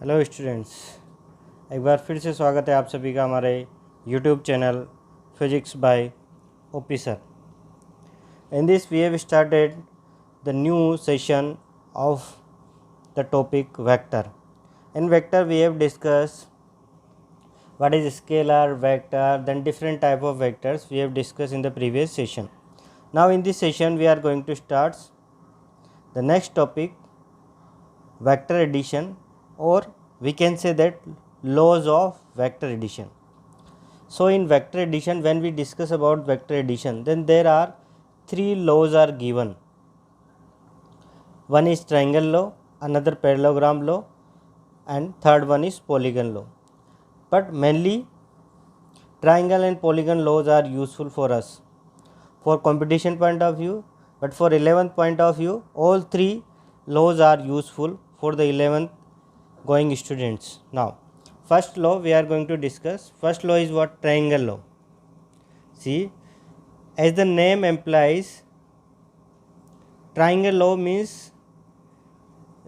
Hello students, एक बार फिर से स्वागत है आप सभी का हमारे YouTube channel physics by OP sir. In this we have started the new session of the topic vector. In vector we have discussed what is scalar, vector, then different type of vectors we have discussed in the previous session. Now in this session we are going to start the next topic, vector addition, or we can say that laws of vector addition. So in vector addition, when we discuss about vector addition, then there are three laws are given. One is triangle law, another parallelogram law, and third one is polygon law. But mainly triangle and polygon laws are useful for us for competition point of view, but for 11th point of view, all three laws are useful for the 11th going students. Now first law we are going to discuss. First law is what? Triangle law. See, as the name implies, triangle law means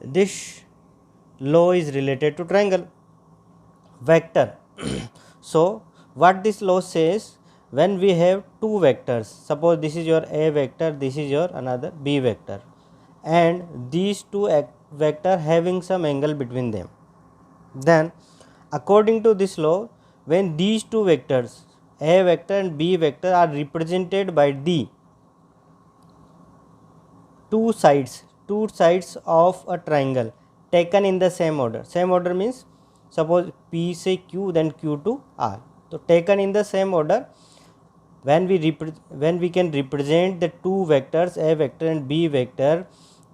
this law is related to triangle vector. So what this law says, when we have two vectors, suppose this is your A vector, this is your another B vector, and these two vector having some angle between them, then according to this law, when these two vectors A vector and B vector are represented by the two sides of a triangle taken in the same order. Same order means suppose P say Q, then Q to R. So taken in the same order, when we can represent the two vectors A vector and B vector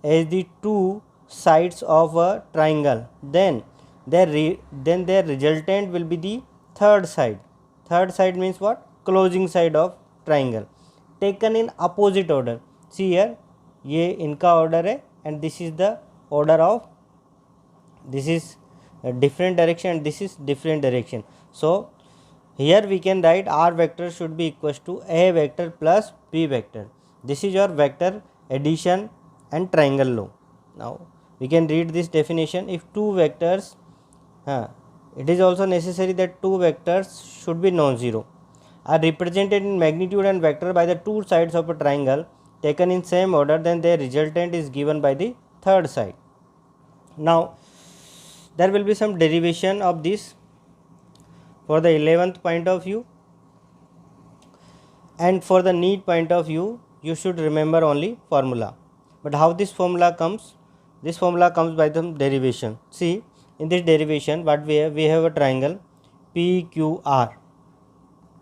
as the two sides of a triangle, then their resultant will be the third side. Third side means what? Closing side of triangle taken in opposite order. See here, ये इनका order है and this is the order of, this is a different direction and this is different direction. So here we can write R vector should be equals to A vector plus B vector. This is your vector addition and triangle law. Now we can read this definition. If two vectors, it is also necessary that two vectors should be non-zero, are represented in magnitude and vector by the two sides of a triangle taken in same order, then their resultant is given by the third side. Now there will be some derivation of this for the 11th point of view, and for the NEET point of view you should remember only formula. But how this formula comes? This formula comes by the derivation. See, in this derivation what we have a triangle PQR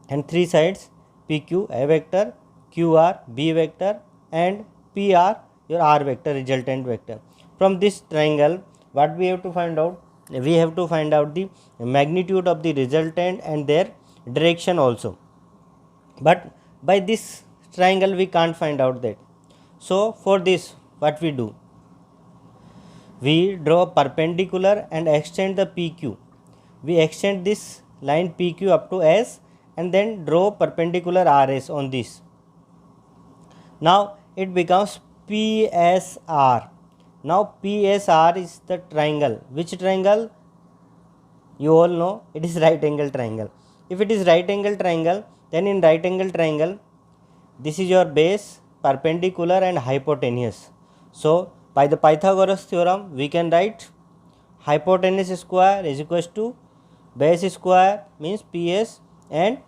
and three sides PQ A vector, QR B vector, and PR your R vector, resultant vector. From this triangle what we have to find out? We have to find out the magnitude of the resultant and their direction also. But by this triangle we can't find out that. So for this what we do? We draw perpendicular and extend the PQ. We extend this line PQ up to S and then draw perpendicular RS on this. Now it becomes PSR. Now PSR is the triangle. Which triangle? You all know it is right angle triangle. If it is right angle triangle, then in right angle triangle, this is your base, perpendicular and hypotenuse. So by the Pythagoras theorem we can write hypotenuse square is equals to base square means PS and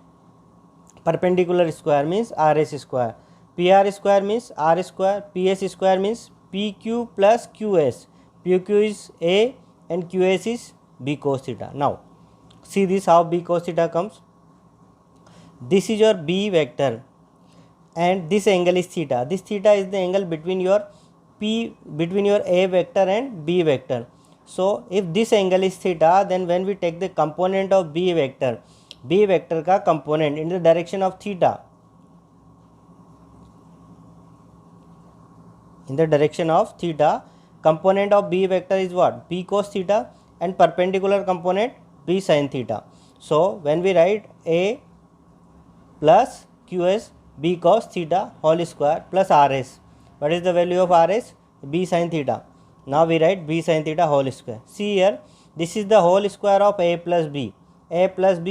perpendicular square means RS square. PR square means R square, PS square means PQ plus QS. PQ is A and QS is B cos theta. Now see this how B cos theta comes. This is your B vector and this angle is theta. This theta is the angle between your A vector and B vector. So if this angle is theta, then when we take the component of B vector का component in the direction of theta, component of B vector is what? B cos theta, and perpendicular component B sin theta. So when we write A plus QS B cos theta whole square plus RS, what is the value of RS? B sin theta. Now we write B sin theta whole square. See here, this is the whole square of a plus b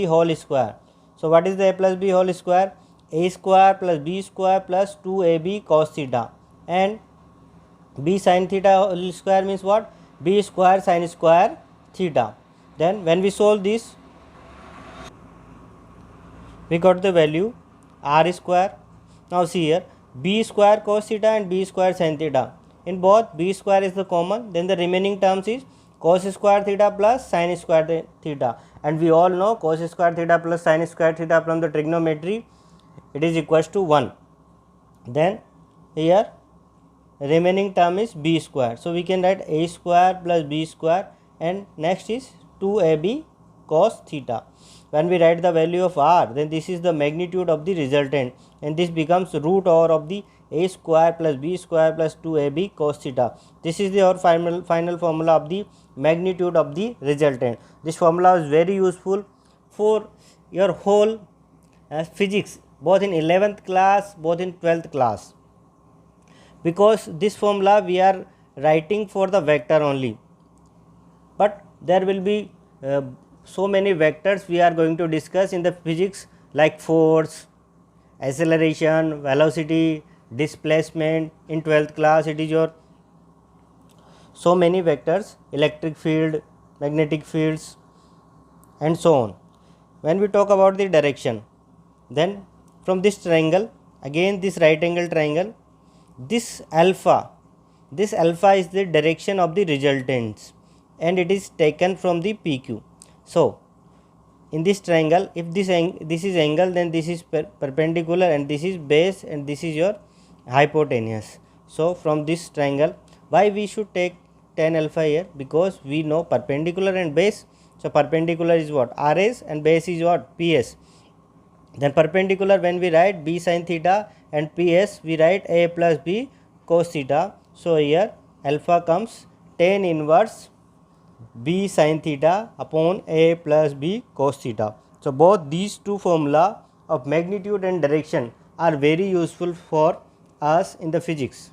whole square. So what is the a plus b whole square? A square plus b square plus 2ab cos theta, and b sin theta whole square means what? B square sin square theta. Then when we solve this, we got the value r square. Now see here, b square cos theta and b square sin theta. In both, b square is the common, then the remaining terms is cos square theta plus sin square theta. And we all know cos square theta plus sin square theta from the trigonometry, it is equals to 1. Then here remaining term is b square. So we can write a square plus b square, and next is 2ab cos theta. When we write the value of r, then this is the magnitude of the resultant, and this becomes root over of the a square plus b square plus 2ab cos theta. This is our final formula of the magnitude of the resultant. This formula is very useful for your whole physics, both in 11th class, both in 12th class, because this formula we are writing for the vector only, but there will be so many vectors we are going to discuss in the physics, like force, acceleration, velocity, displacement. In 12th class it is your so many vectors, electric field, magnetic fields, and so on. When we talk about the direction, then from this triangle, again this right angle triangle, this alpha is the direction of the resultants, and it is taken from the PQ. So in this triangle, if this is angle, then this is perpendicular, and this is base, and this is your hypotenuse. So from this triangle, why we should take tan alpha here? Because we know perpendicular and base. So perpendicular is what? RS, and base is what? PS. Then perpendicular, when we write b sin theta, and PS we write a plus b cos theta. So here alpha comes tan inverse b sin theta upon a plus b cos theta. So both these two formula of magnitude and direction are very useful for us in the physics.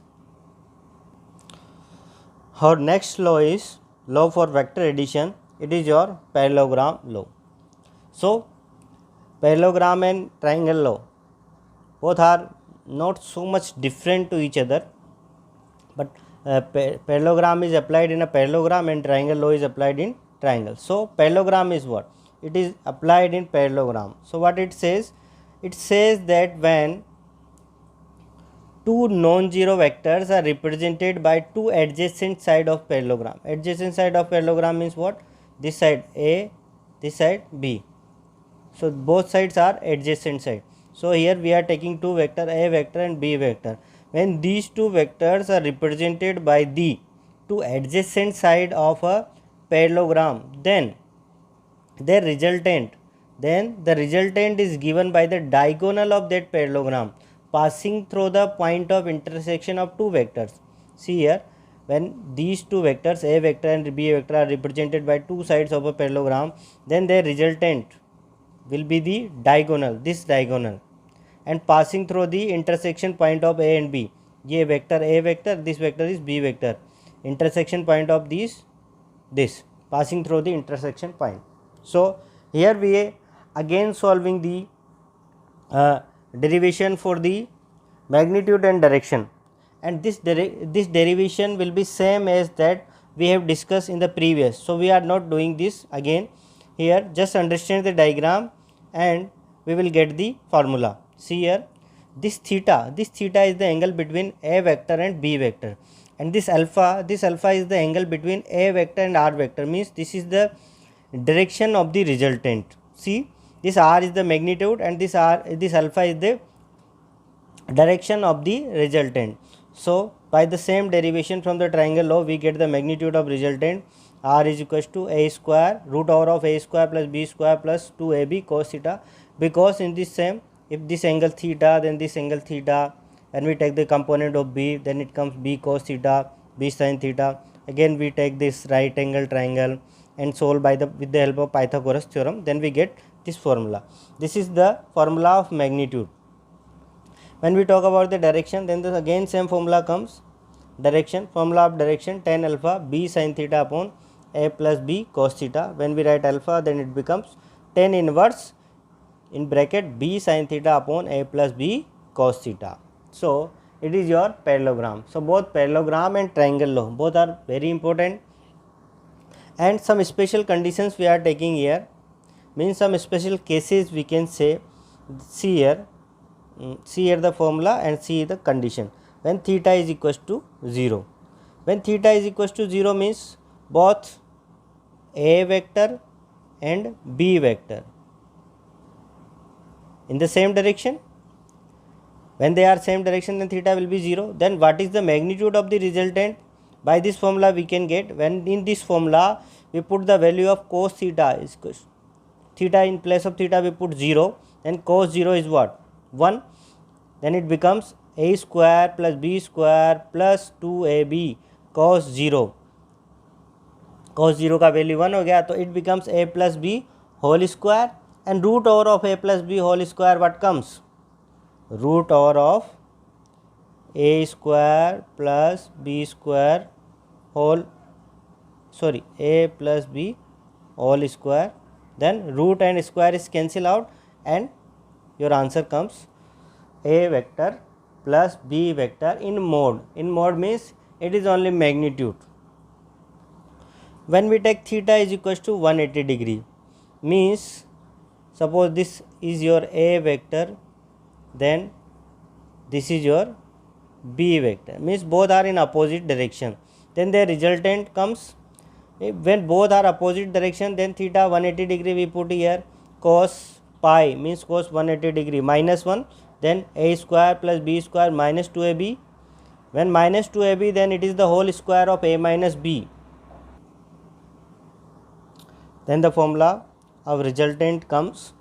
Our next law is law for vector addition. It is your parallelogram law. So parallelogram and triangle law, both are not so much different to each other, but parallelogram is applied in a parallelogram and triangle law is applied in triangle. So parallelogram is what? It is applied in parallelogram. So what it says? It says that when two non-zero vectors are represented by two adjacent side of parallelogram. Adjacent side of parallelogram means what? This side A, this side B. So both sides are adjacent side. So here we are taking two vector, A vector and B vector. When these two vectors are represented by the two adjacent side of a parallelogram, then the resultant is given by the diagonal of that parallelogram passing through the point of intersection of two vectors. See here, when these two vectors, A vector and B vector, are represented by two sides of a parallelogram, then their resultant will be the diagonal, this diagonal, and passing through the intersection point of A and B. ये vector A vector, this vector is B vector, intersection point of this passing through the intersection point. So here we again solving the derivation for the magnitude and direction, and this derivation will be same as that we have discussed in the previous. So we are not doing this again here, just understand the diagram and we will get the formula. See here, this theta is the angle between A vector and B vector, and this alpha is the angle between A vector and R vector, means this is the direction of the resultant. See, this R is the magnitude and this alpha is the direction of the resultant. So by the same derivation from the triangle law, we get the magnitude of resultant. R is equals to a square root over of a square plus b square plus 2ab cos theta, because in this same, if this angle theta, then this angle theta, and we take the component of b, then it comes b cos theta, b sin theta. Again we take this right angle triangle and solve with the help of Pythagoras theorem, then we get this formula. This is the formula of magnitude. When we talk about the direction, then the again same formula comes. Direction, formula of direction, tan alpha b sin theta upon a plus b cos theta. When we write alpha, then it becomes tan inverse in bracket b sin theta upon a plus b cos theta. So it is your parallelogram. So both parallelogram and triangle law, both are very important, and some special conditions we are taking here, means some special cases we can say. See here, the formula and see the condition. When theta is equals to 0, when theta is equals to 0 means both a vector and b vector in the same direction. When they are same direction, then theta will be 0. Then what is the magnitude of the resultant? By this formula we can get, when in this formula we put the value of cos theta is theta, in place of theta we put 0, and cos 0 is what? 1. Then it becomes a square plus b square plus 2ab cos 0. cos 0 का value 1 हो गया, तो it becomes a plus b whole square, and root over of a plus b whole square what comes? Root over of a square plus b square whole, a plus b whole square. Then root and square is cancel out, and your answer comes a vector plus b vector in mode. In mode means it is only magnitude. When we take theta is equals to 180 degree, means suppose this is your a vector, then this is your b vector, means both are in opposite direction, then the resultant comes, when both are opposite direction, then theta 180 degree we put here, cos pi means cos 180 degree minus 1, then a square plus b square minus 2ab. When minus 2ab, then it is the whole square of a minus b. Then the formula of resultant comes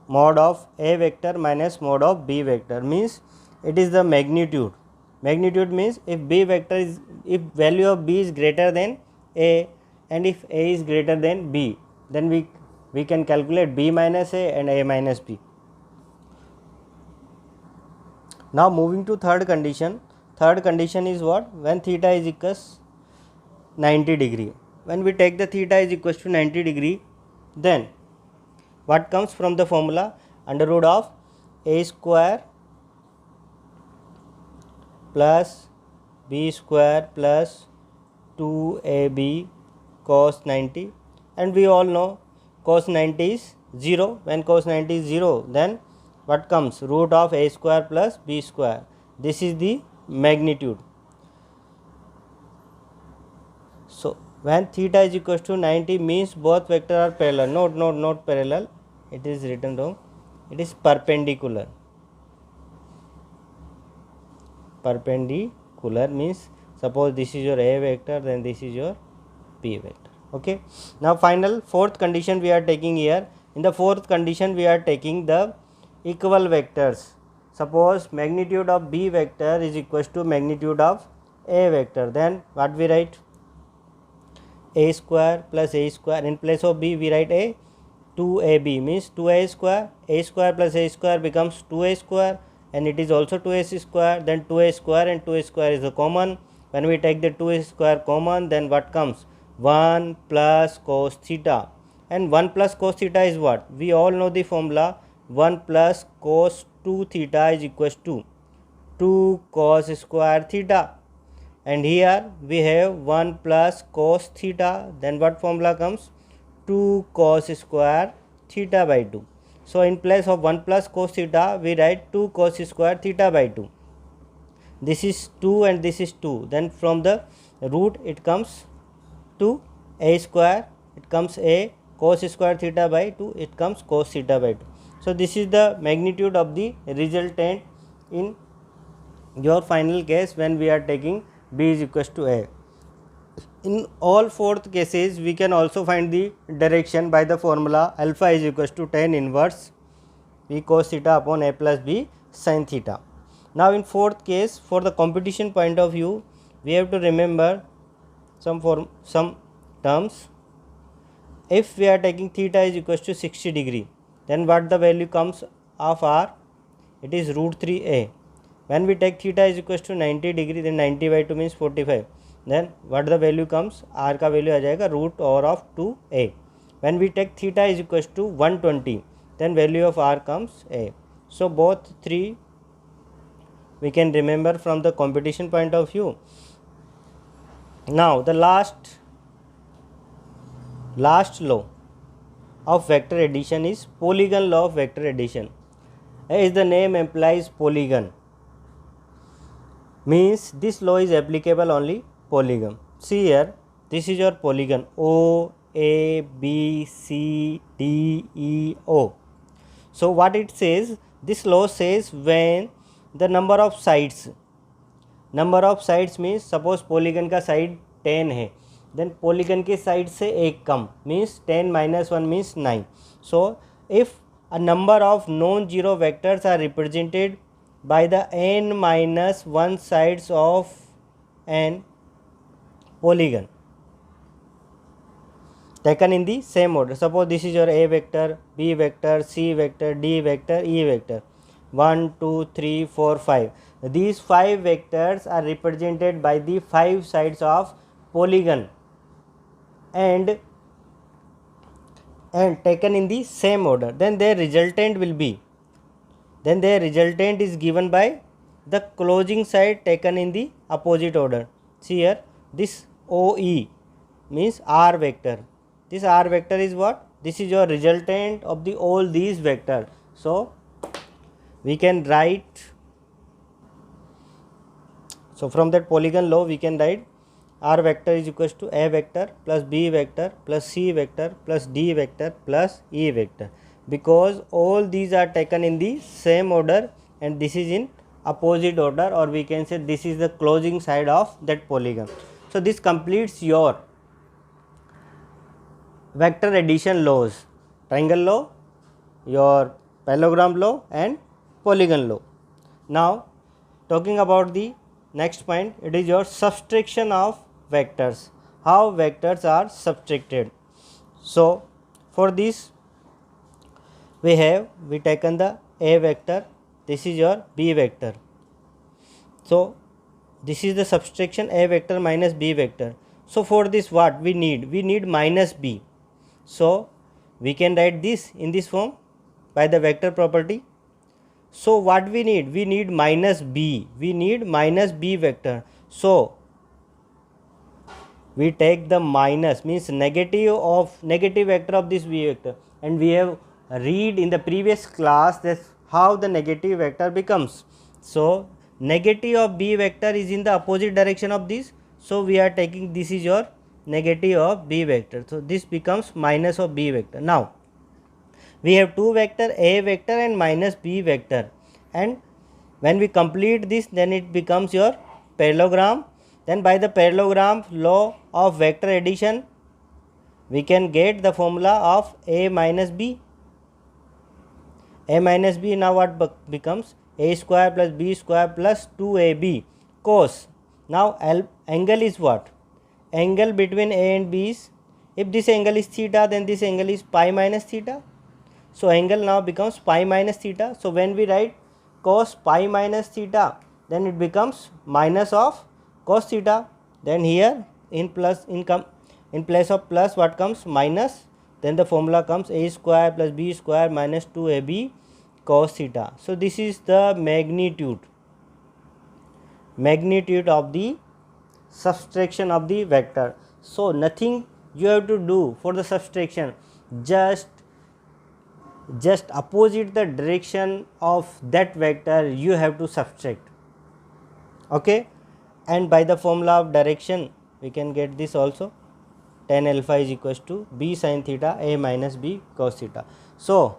mod of a vector minus mod of b vector, means it is the magnitude. Magnitude means if b vector is, if value of b is greater than a and if a is greater than b, then we can calculate b minus a and a minus b. Now moving to third condition. Third condition is what? When theta is equals 90 degree. When we take the theta is equals to 90 degree, then what comes from the formula? Under root of a square plus b square plus 2ab cos 90, and we all know cos 90 is 0. When cos 90 is 0, then what comes? Root of a square plus b square. This is the magnitude. So when theta is equals to 90 means both vectors are parallel. Not parallel. It is written wrong. It is perpendicular. Perpendicular means suppose this is your a vector, then this is your b vector. Okay. Now final fourth condition we are taking here. In the fourth condition we are taking the equal vectors. Suppose magnitude of b vector is equals to magnitude of a vector, then what we write? A square plus a square. In place of b we write a 2ab, means 2a square. A square plus a square becomes 2a square, and it is also 2a square. Then 2a square and 2a square is a common. When we take the 2a square common, then what comes? 1 plus cos theta. And 1 plus cos theta is what? We all know the formula. 1 plus cos 2 theta is equals to 2 cos square theta. And here we have 1 plus cos theta, then what formula comes? 2 cos square theta by 2. So in place of 1 plus cos theta we write 2 cos square theta by 2. This is 2 and this is 2. Then from the root it comes to a square, it comes a cos square theta by 2, it comes cos theta by 2. So this is the magnitude of the resultant in your final case when we are taking b is equals to a. In all fourth cases we can also find the direction by the formula alpha is equals to tan inverse b cos theta upon a plus b sin theta. Now in fourth case, for the competition point of view, we have to remember some terms. If we are taking theta is equals to 60 degree, then what the value comes of r? It is root 3a. When we take theta is equals to 90 degree, then 90 by 2 means 45. then what the value comes, r का value आ जाएगा root over of 2a. When we take theta is equals to 120, then value of r comes a. So both three we can remember from the competition point of view. Now the last law of vector addition is polygon law of vector addition. As the name implies, polygon means this law is applicable only polygon. See here, this is your polygon O, A, B, C, D, E, O. So what it says, this law says when the number of sides means suppose polygon का side 10 है, then polygon के side से एक कम means 10 minus 1 means 9. So if a number of non-zero vectors are represented by the n minus 1 sides of an polygon taken in the same order, suppose this is your A vector, B vector, C vector, D vector, E vector, 1 2 3 4 5. These 5 vectors are represented by the 5 sides of polygon and taken in the same order, then their resultant is given by the closing side taken in the opposite order. See here, this OE means R vector. This R vector is what? This is your resultant of the all these vectors. So we can write, so from that polygon law we can write R vector is equals to A vector plus B vector plus C vector plus D vector plus E vector, because all these are taken in the same order and this is in opposite order, or we can say this is the closing side of that polygon. So this completes your vector addition laws: triangle law, your parallelogram law and polygon law. Now talking about the next point, it is your subtraction of vectors, how vectors are subtracted. So for this we taken the A vector, this is your B vector. So this is the subtraction A vector minus B vector. So for this what we need minus B. So we can write this in this form by the vector property. So what we need minus B, vector. So we take the minus means negative vector of this B vector, and we have read in the previous class that how the negative vector becomes. So negative of B vector is in the opposite direction of this, so we are taking this is your negative of B vector, so this becomes minus of B vector. Now we have two vector, A vector and minus B vector, and when we complete this then it becomes your parallelogram. Then by the parallelogram law of vector addition we can get the formula of A minus B. A minus B now what becomes? A square plus B square plus 2AB cos. Now angle is what? Angle between A and B is, if this angle is theta then this angle is pi minus theta. So angle now becomes pi minus theta. So when we write cos pi minus theta then it becomes minus of cos theta. Then here in place of plus what comes? Minus. Then the formula comes A square plus B square minus 2AB cos theta. So this is the magnitude of the subtraction of the vector. So nothing you have to do for the subtraction, just opposite the direction of that vector you have to subtract. Okay, and by the formula of direction we can get this also, tan alpha is equals to B sin theta A minus B cos theta. So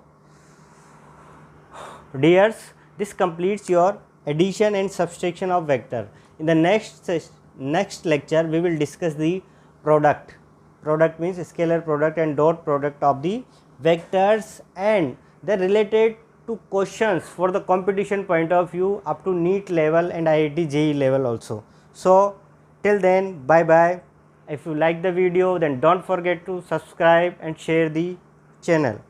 dears, this completes your addition and subtraction of vector. In the next lecture we will discuss the product. Product means scalar product and dot product of the vectors, and they related to questions for the competition point of view up to NEET level and IIT JEE level also. So till then, bye bye. If you like the video then don't forget to subscribe and share the channel.